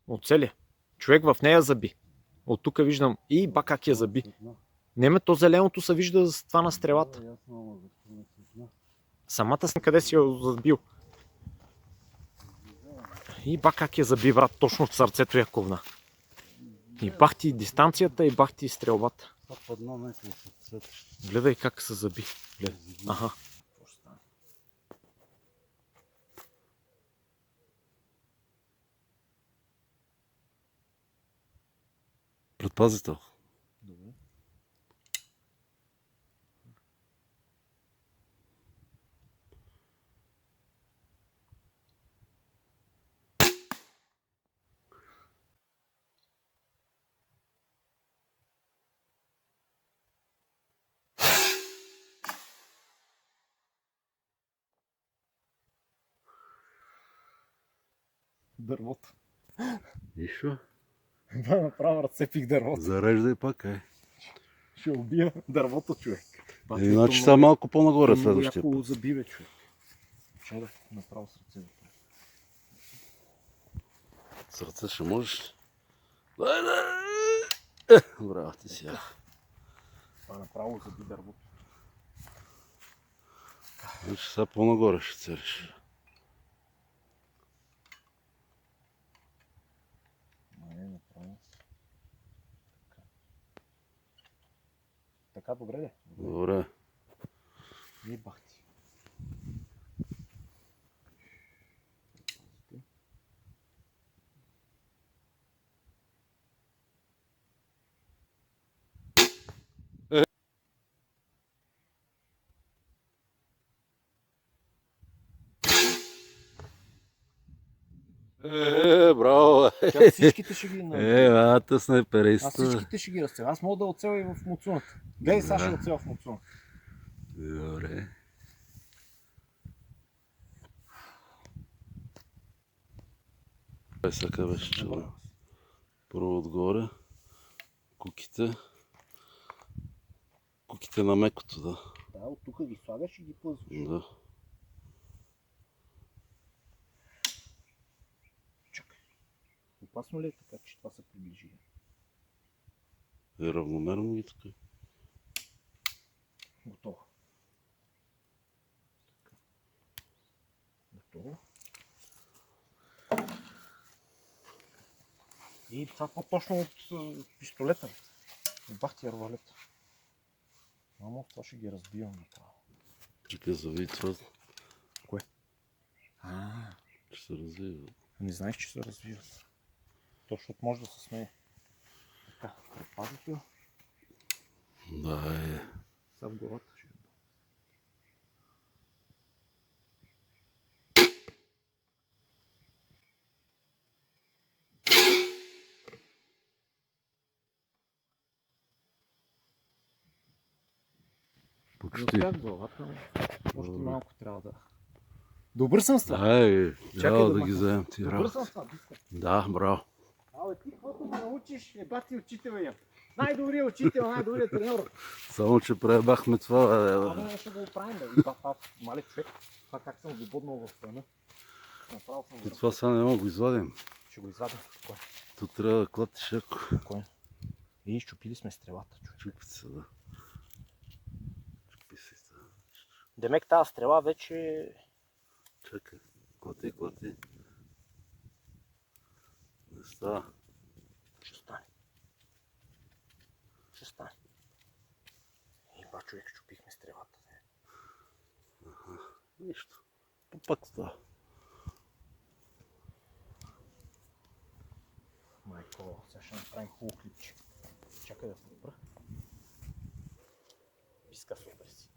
Оцели. Човек в нея заби. От тук виждам и ба как я заби. Неме, то зеленото се вижда с това на стрелата. Самата съм къде си я забил. И ба как я заби, брат, точно в сърцето я ковна. И бах ти дистанцията, и бах ти стрелбата. Гледай как се заби. Гледай. Аха. Предпазител. Добре. Дървото. Нищо. Направо разцепих дървото. Зареждай пак, Ще убия дървото, човек. Иначе са малко по-нагоре следващия път. път. Забиве, човек. Чай да направо сърце. Сърце ще можеш. Браво ти сега. Това направо заби дървото. Значи сега по-нагоре ще целиш. Направо. Така, добре ли? Добре. И бах ти. Браво! Тя всичките ще ги Ата снайпериста. Аз всичките ще ги разцеля. Аз мога да оцеля и в муцуната. Гледай, сега ще оцеля в муцуната. Добре. Сега беше чудо. Първо отгоре. Куките. Куките на мекото, да. Да, от тук ги слагаш и ги пъзваш. Да. Чакай. Опасно ли е така, че това се приближи? Равномерно ги така. Готово. Готово. И това по-точно от пистолета. Бах ти арвалет. Мамо, това ще ги разбивам направо. Чакай, зави това. Кое? Ще се развива. Не знаеш, че се развиват. Точно може да се смее. Така, предпазител. Да, Са в главата ще. почти. Главата, още малко трябва да... Добър съм с това. Трябва да ги вземем ти Добър работа. съм с това. Да, браво. Абе, ти каквото ме научиш, бати учител я. Най-добрият учител, най-добрият треньор. Само, че пребахме това. Абе, ще го оправим, бе. И това, мале човек, това как съм го боднал в страна. Направо съм го... Това сега не мога да го извадим. Ще го извадим. Кой? Тут трябва да клатиш яко. Кой? И щупили сме стрелата, човек. Чупи се, да. Чупи се. Демек тази стрела вече... Чакай. Клати. Не става. Ще стане. Ще стане. И ба, човек, чупихме стрелата. Нищо. Пак става. Майко, сега ще направим хубаво клипче. Чакай да се добра. Писка супер си.